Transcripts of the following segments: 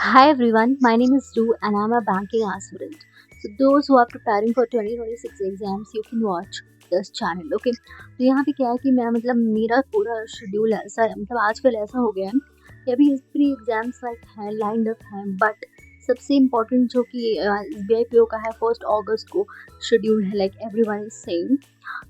Hi everyone, my name is Ru and I'm a banking aspirant. So those who are preparing for 2026 exams, you can watch this channel, okay? तो यहाँ पे क्या है कि मैं मेरा पूरा शेड्यूल ऐसा है, आजकल ऐसा हो गया है कि अभी प्री एग्जाम्स लाइक हैं, लाइंड अप हैं, बट सबसे इम्पोर्टेंट जो कि SBI PO का है 1 अगस्त को शेड्यूल है, लाइक एवरीवन इज सेइंग।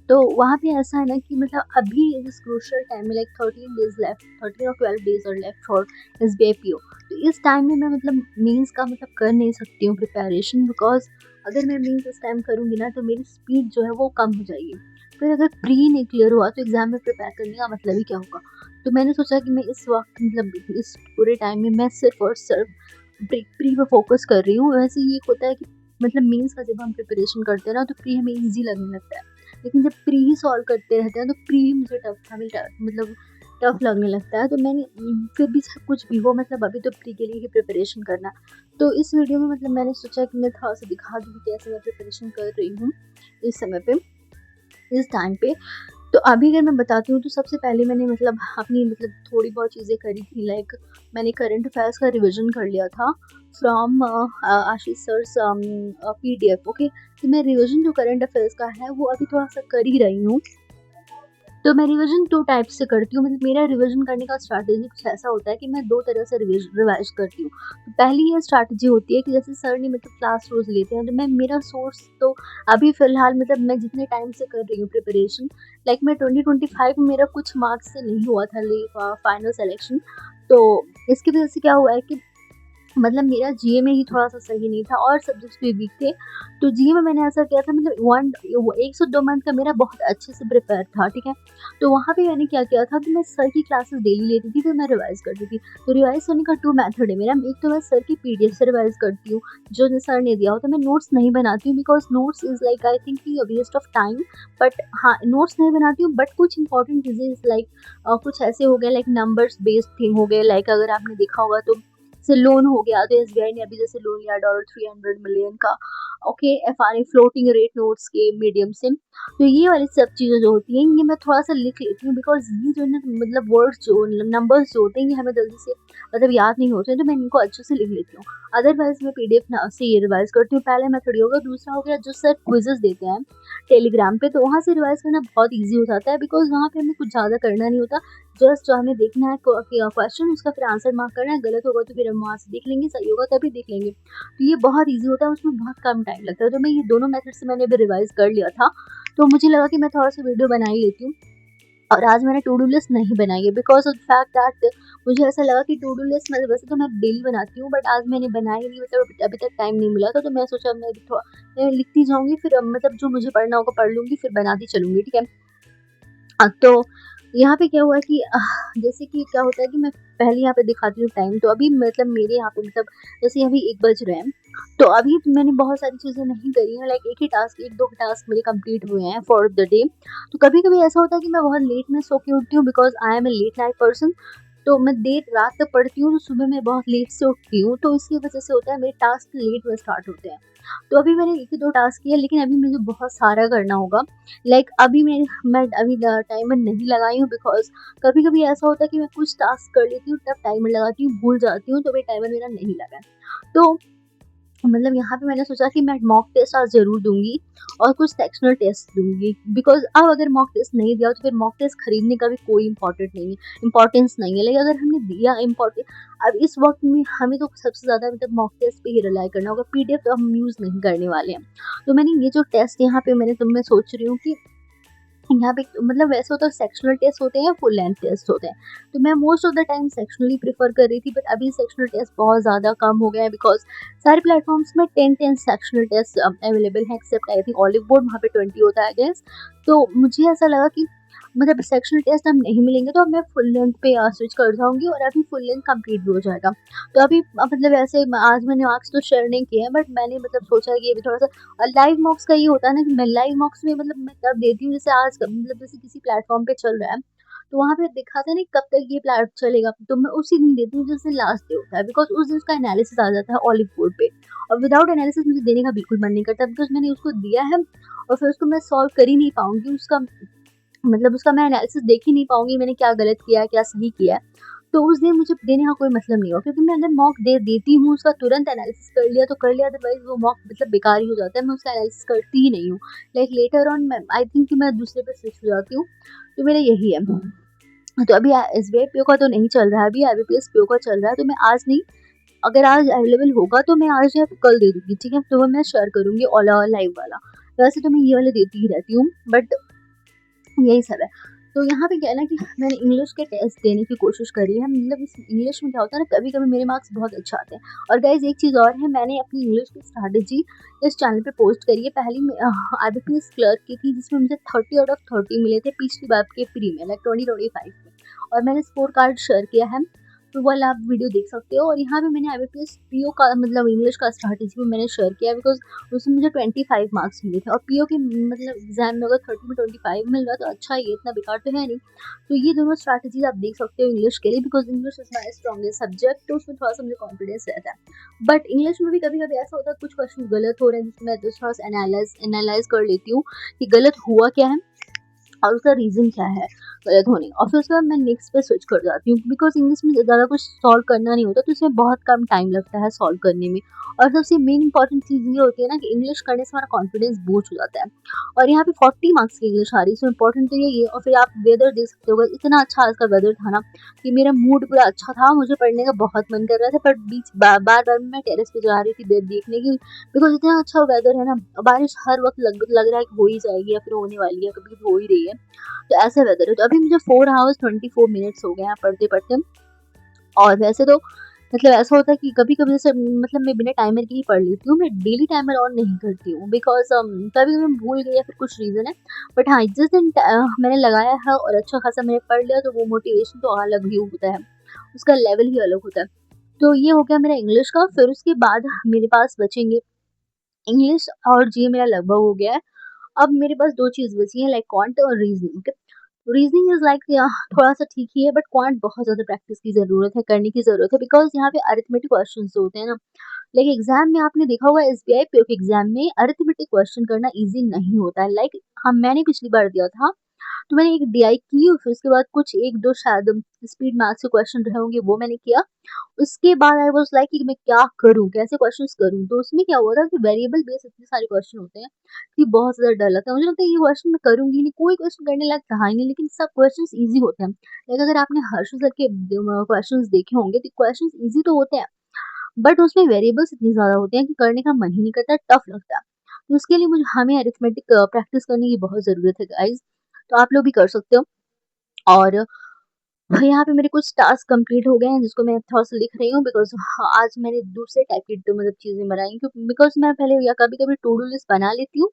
तो वहाँ पे ऐसा है ना कि अभी इस क्रूशियल टाइम में लाइक 13 डेज लेफ्ट, 13 और 12 डेज और लेफ्ट फॉर SBI PO। तो इस टाइम में मैं मीन्स का कर नहीं सकती हूँ प्रिपरेशन, बिकॉज अगर मैं मीन्स इस टाइम करूँगी ना तो मेरी स्पीड जो है वो कम हो जाएगी। फिर अगर प्री नहीं क्लियर हुआ तो एग्ज़ाम में प्रिपेयर करने का मतलब ही क्या होगा। तो मैंने सोचा कि मैं इस वक्त इस पूरे टाइम में मैं सिर्फ और सिर्फ प्री पे फोकस कर रही हूँ। वैसे ये होता है कि मीन्स का जब हम प्रिपरेशन करते हैं ना तो प्री हमें ईजी लगने लगता है, लेकिन जब प्री ही सॉल्व करते रहते हैं तो प्री मुझे टफ लगने लगता है। तो मैंने फिर भी सब कुछ भी हो अभी तो प्री के लिए ही प्रिपरेशन करना। तो इस वीडियो में मैंने सोचा कि मैं थोड़ा सा दिखा दूँ कि कैसे मैं प्रिपरेशन कर रही हूँ इस समय पे, इस टाइम पे। तो अभी अगर मैं बताती हूँ तो सबसे पहले मैंने अपनी थोड़ी बहुत चीज़ें करी थी, लाइक मैंने करंट अफेयर्स का रिवीजन कर लिया था from Ashish sir's PDF, okay. तो मैं रिवीजन जो करंट अफेयर्स का है वो अभी थोड़ा सा कर ही रही हूँ। तो मैं रिवीजन 2 टाइप से करती हूँ, मेरा रिवीजन करने का स्ट्रैटेजी कुछ ऐसा होता है कि मैं 2 तरह से रिवाइज करती हूँ। तो पहली ये स्ट्रैटेजी होती है कि जैसे सर ने क्लास रोज़ लेते हैं, तो मैं मेरा सोर्स तो अभी फ़िलहाल मैं जितने टाइम से कर रही हूँ प्रिपरेशन, लाइक मैं 2025 में मेरा कुछ मार्क्स से नहीं हुआ था फाइनल सिलेक्शन। तो इसकी वजह से क्या हुआ है कि मेरा GA में ही थोड़ा-सा सही नहीं था और सब्जेक्ट्स भी वीक थे। तो GA में मैंने ऐसा किया था, 1 से 2 मंथ का मेरा बहुत अच्छे से प्रिपेयर था, ठीक है? तो वहाँ पे मैंने क्या किया था कि मैं सर की क्लासेस डेली लेती थी, फिर मैं रिवाइज़ करती थी। तो रिवाइज़ करने का 2 मेथड है मेरा। एक तो मैं सर की PDF से रिवाइज़ करती हूँ, जो सर ने दिया होता है। मैं नोट्स नहीं बनाती हूँ because notes is like I think कि a waste of time. But हाँ, नोट्स नहीं बनाती हूँ, बट कुछ इंपॉर्टेंट चीज़ें लाइक कुछ ऐसे हो गए, लाइक नंबर्स बेस्ड थिंग हो गए, लाइक अगर आपने देखा होगा तो जैसे लोन हो गया, तो SBI ने अभी जैसे लोन लिया $300 मिलियन का, okay, FRA floating rate notes के मीडियम से। तो ये वाली सब चीज़ें जो होती हैं ये मैं थोड़ा-सा लिख लेती हूँ, बिकॉज़ ये जो है ना वर्ड्स जो नंबर्स जो होते हैं ये हमें जल्दी से याद नहीं होते हैं, तो मैं इनको अच्छे से लिख लेती हूँ। अदरवाइज़ मैं PDF ना से ये रिवाइज़ करती हूँ। पहला मेथड ये होगा। दूसरा हो गया जो सर क्विज़ेज़ देते हैं टेलीग्राम पे, तो वहाँ से रिवाइज़ करना बहुत ईज़ी हो जाता है, बिकॉज़ वहाँ पे हमें कुछ ज़्यादा करना नहीं होता। जस्ट जो हमें देखना है क्वेश्चन, उसका फिर आंसर मार्क करना है, गलत होगा तो फिर हम वहाँ से देख लेंगे, सही होगा तभी देख लेंगे। तो ये बहुत ईज़ी होता है, उसमें बहुत कम टाइम लगता है। तो मैं ये दोनों मेथड से मैंने अभी रिवाइज़ कर लिया था, तो मुझे लगा कि मैं थोड़ा-सा वीडियो बना ही लेती हूँ। और आज मैंने टू डू लिस्ट नहीं बनाई है because of the fact that मुझे ऐसा लगा कि टू डू लिस्ट वैसे तो मैं डेली बनाती हूँ, बट आज मैंने बनाई नहीं, अभी तक टाइम नहीं मिला था। तो मैं सोचा मैं अभी थोड़ा मैं लिखती जाऊँगी, फिर जो मुझे पढ़ना होगा पढ़ लूँगी, फिर बनाती चलूँगी, ठीक है? तो यहाँ पे क्या हुआ कि जैसे कि क्या होता है कि मैं पहले यहाँ पे दिखाती हूँ टाइम। तो अभी मेरे यहाँ पे जैसे अभी 1 बज रहे हैं, तो अभी मैंने बहुत सारी चीज़ें नहीं करी हैं, लाइक 1-2 टास्क मेरे कंप्लीट हुए हैं फॉर द डे। तो कभी-कभी ऐसा होता है कि मैं बहुत लेट में सो के उठती हूँ, because I am a late night person. तो मैं देर रात तक पढ़ती हूँ, तो सुबह मैं बहुत लेट से उठती हूँ, तो इसकी वजह से होता है मेरे टास्क लेट में स्टार्ट होते हैं। तो अभी मैंने 1-2 टास्क किए, लेकिन अभी मुझे बहुत सारा करना होगा। लाइक अभी मैं अभी टाइमर नहीं लगाई हूँ, बिकॉज़ कभी-कभी ऐसा होता है कि मैं कुछ टास्क कर लेती हूँ, तब टाइमर लगाती हूँ, भूल जाती हूँ, तो फिर टाइमर मेरा नहीं लगा है। तो यहाँ पे मैंने सोचा कि मैं मॉक टेस्ट आज ज़रूर दूँगी और कुछ सेक्शनल टेस्ट दूँगी, बिकॉज़ अब अगर मॉक टेस्ट नहीं दिया तो फिर मॉक टेस्ट खरीदने का भी कोई इम्पोर्टेंस नहीं है। लेकिन अगर हमने दिया अब इस वक़्त में हमें तो सबसे ज़्यादा मॉक टेस्ट पे ही रिलाई करना होगा, PDF तो हम यूज़ नहीं करने वाले हैं। तो मैंने ये जो टेस्ट यहाँ पे मैं सोच रही हूँ कि यहाँ पे वैसे होता है सेक्शनल टेस्ट होते हैं या फुल लेंथ टेस्ट होते हैं। तो मैं most of the time sectionally prefer कर रही थी, बट अभी सेक्शनल टेस्ट बहुत ज़्यादा कम हो गया है, बिकॉज़ सारे प्लेटफ़ॉर्म्स में 10-10 सेक्शनल टेस्ट अवेलेबल हैं, except I think Oliveboard, वहाँ पे 20 होता है आई गेस। तो मुझे ऐसा लगा कि सेक्शनल टेस्ट अब नहीं मिलेंगे, तो अब मैं फुल लेंथ पे स्विच कर जाऊँगी और अभी फुल लेंथ कंप्लीट भी हो जाएगा। तो अभी ऐसे आज मैंने मार्क्स तो शेयर नहीं किए हैं, बट मैंने सोचा कि अभी थोड़ा-सा लाइव मॉक्स का ये होता है ना कि मैं लाइव मॉक्स में मैं तब देती हूँ जैसे आज जैसे किसी प्लेटफ़ॉर्म पे चल रहा है, तो वहाँ पे दिखाता है ना कब तक ये प्लेट चलेगा, तो मैं उसी दिन देती हूँ जिस दिन लास्ट डे होता है, बिकॉज़ उस दिन उसका एनालिसिस आ जाता है ऑलिव बोर्ड पे। और विदाउट एनालिसिस मुझे देने का बिल्कुल मन नहीं करता, बिकॉज़ मैंने उसको दिया है और फिर उसको मैं सॉल्व कर ही नहीं पाऊँगी, उसका मैं एनालिसिस देख ही नहीं पाऊँगी मैंने क्या गलत किया है, क्या सही किया है। तो उस दिन मुझे देने का कोई मतलब नहीं हुआ, क्योंकि मैं अगर मॉक दे देती हूँ, उसका तुरंत एनालिसिस कर लिया तो कर लिया, अदरवाइज़ वो मॉक मतलब बेकार ही हो जाता है, मैं उसका एनालिसिस करती ही नहीं हूँ। लाइक लेटर ऑन मैं आई थिंक कि मैं दूसरे पे स्विच हो जाती हूँ, तो मेरा यही है। तो अभी एसबीआई पीओ का तो नहीं चल रहा है, अभी आईबीपीएस पीओ का चल रहा है, तो मैं आज नहीं, अगर आज अवेलेबल होगा तो मैं आज या कल दे दूँगी, ठीक है? तो वो मैं शेयर करूँगी ओला लाइव वाला। वैसे तो मैं ये वाले देती ही रहती हूँ, बट यही सब है। तो यहाँ पे क्या है ना कि मैंने इंग्लिश के टेस्ट देने की कोशिश करी है, मतलब इस इंग्लिश में क्या होता है ना, कभी-कभी मेरे मार्क्स बहुत अच्छे आते हैं। और गाइज़ एक चीज़ और है, मैंने अपनी इंग्लिश की स्ट्रैटेजी इस चैनल पे पोस्ट करी है। पहली में आईबीपीएस क्लर्क की थी, जिसमें मुझे 30 आउट ऑफ 30 मिले थे पिछली बार के प्री में, लाइक 2025 में, और मैंने स्कोर कार्ड शेयर किया है, तो वो वाला आप वीडियो देख सकते हो। और यहाँ पे मैंने आईबीपीएस पीओ का मतलब इंग्लिश का स्ट्रैटेजी भी मैंने शेयर किया है, बिकॉज़ उसमें मुझे 25 मार्क्स मिले थे, और पीओ के मतलब एग्जाम में अगर 30 में 25 मिल रहा है तो अच्छा ही है, इतना बेकार तो है नहीं। तो ये दोनों स्ट्रैटेजीज आप देख सकते हो इंग्लिश के लिए, because English is my strongest subject, तो उसमें थोड़ा सा मुझे कॉन्फिडेंस रहता है। बट इंग्लिश में भी कभी कभी ऐसा होता है कुछ क्वेश्चन गलत हो रहे हैं, जिसमें मैं तो थोड़ा सा एनालाइज कर लेती हूँ कि गलत हुआ क्या है और उसका रीज़न क्या है गलत होने का, और फिर उसके बाद मैं नेक्स्ट पे स्विच कर जाती हूँ, बिकॉज इंग्लिश में ज़्यादा कुछ सॉल्व करना नहीं होता, तो इसमें बहुत कम टाइम लगता है सॉल्व करने में। और सबसे मेन इंपॉर्टेंट चीज़ ये होती है ना कि इंग्लिश करने से हमारा कॉन्फिडेंस बूस्ट हो जाता है। और यहाँ पे 40 मार्क्स की इंग्लिश आ रही है, सो इम्पोर्टेंट तो यही है। और फिर आप वेदर देख सकते हो, इतना अच्छा आज का वेदर था ना कि मेरा मूड पूरा अच्छा था, मुझे पढ़ने का बहुत मन कर रहा था, बट बीच बार बार मैं टेरेस पे जा रही थी देखने की, बिकॉज इतना अच्छा वेदर है ना, बारिश हर वक्त लग रहा है कि हो ही जाएगी या फिर होने वाली है, कभी हो ही रही है, तो ऐसा वेदर है। तो अभी मुझे 4 आवर्स 24 मिनट्स हो गए हैं पढ़ते-पढ़ते। और वैसे तो मतलब ऐसा होता है कि कभी-कभी जैसे मतलब मैं बिना टाइमर के ही पढ़ लेती हूँ, मैं डेली टाइमर ऑन नहीं करती हूँ, बिकॉज़ कभी मैं भूल गई या फिर कुछ रीज़न है। बट हाँ, जिस दिन मैंने लगाया है और अच्छा खासा मैंने पढ़ लिया, तो वो मोटिवेशन तो अलग ही होता है, उसका लेवल ही अलग होता है। तो ये हो गया मेरा इंग्लिश का, फिर उसके बाद मेरे पास बचेंगे इंग्लिश और जी मेरा लगभग हो गया है। अब मेरे पास 2 चीज़ बची है, लाइक क्वांट और रीज़निंग। रीजनिंग इज लाइक थोड़ा-सा ठीक ही है, बट क्वांट बहुत ज़्यादा प्रैक्टिस की ज़रूरत है, करने की ज़रूरत है, बिकॉज़ यहाँ पे अरिथमेटिक क्वेश्चंस जो होते हैं ना, लाइक एग्ज़ाम में आपने देखा होगा एसबीआई पीओ के एग्ज़ाम में अरिथमेटिक क्वेश्चन करना ईज़ी नहीं होता है। लाइक हम मैंने पिछली बार दिया था, तो मैंने एक डीआई की और फिर उसके बाद कुछ 1-2 शायद स्पीड मैथ्स के क्वेश्चन रहे होंगे, वो मैंने किया। उसके बाद आई वाज़ लाइक कि मैं क्या करूँ? कैसे क्वेश्चंस करूँ? तो उसमें क्या हुआ था कि वेरिएबल बेस्ड इतने सारे क्वेश्चन होते हैं कि बहुत ज़्यादा डर लगता है। मुझे लगता है ये क्वेश्चन मैं करूँगी नहीं, कोई क्वेश्चन करने लायक था ही नहीं, लेकिन सब क्वेश्चंस ईज़ी होते हैं। लाइक अगर आपने हर्षू सर के क्वेश्चंस देखे होंगे तो क्वेश्चंस ईज़ी तो होते हैं, बट उसमें वेरिएबल्स इतने ज़्यादा होते हैं कि करने का मन ही नहीं करता, टफ लगता है। तो उसके लिए मुझे हमें अरिथमेटिक प्रैक्टिस करने की बहुत ज़रूरत है गाइज़, तो आप लोग भी कर सकते हो। और यहाँ पे मेरे कुछ टास्क कंप्लीट हो गए हैं, जिसको मैं थोड़ा-सा लिख रही हूँ, बिकॉज़ आज मैंने दूसरे टाइप की तो मतलब चीज़ें बनाई, क्योंकि बिकॉज़ मैं पहले या कभी-कभी टू डू लिस्ट बना लेती हूँ,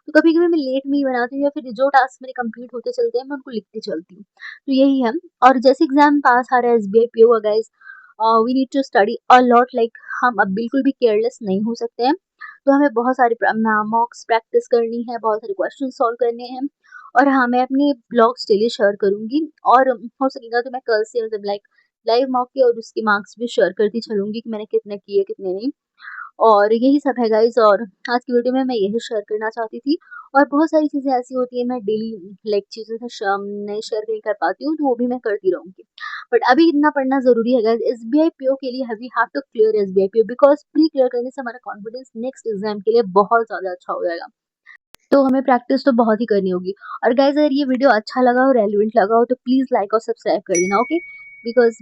तो कभी-कभी मैं लेट में ही बनाती हूँ, या फिर जो टास्क मेरे कंप्लीट होते चलते हैं मैं उनको लिखती चलती हूँ। तो यही है। और जैसे एग्ज़ाम पास आ रहा है एसबीआई पीओ का guys, we need to study a lot, like हम अब बिल्कुल भी केयरलेस नहीं हो सकते हैं। तो हमें बहुत सारे मॉक्स प्रैक्टिस करनी है, बहुत सारे क्वेश्चन सॉल्व करने हैं। और हाँ, मैं अपने ब्लॉग्स डेली शेयर करूँगी, और हो सकेगा तो मैं कल से मतलब लाइक लाइव मॉक के और उसके मार्क्स भी शेयर करती चलूँगी कि मैंने कितने किए, कितने नहीं। और यही सब है गाइज़, और आज की वीडियो में मैं यही शेयर करना चाहती थी। और बहुत सारी चीज़ें ऐसी होती हैं, मैं डेली लाइक चीज़ें से नहीं शेयर नहीं कर पाती हूँ, तो वो भी मैं करती रहूँगी। बट अभी इतना पढ़ना ज़रूरी है गाइज़, एसबीआई पीओ के लिए we have to clear SBI PO, because pre clear करने से हमारा कॉन्फिडेंस नेक्स्ट एग्ज़ाम के लिए बहुत ज़्यादा अच्छा हो जाएगा। तो हमें प्रैक्टिस तो बहुत ही करनी होगी। और गाइज़ अगर ये वीडियो अच्छा लगा हो, रेलेवेंट लगा हो, तो प्लीज़ लाइक और सब्सक्राइब कर देना, ओके? बिकॉज़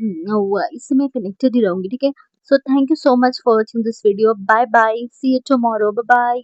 इससे मैं कनेक्टेड ही रहूँगी, ठीक है? So thank you so much for watching this video. Bye bye, see you tomorrow, bye bye.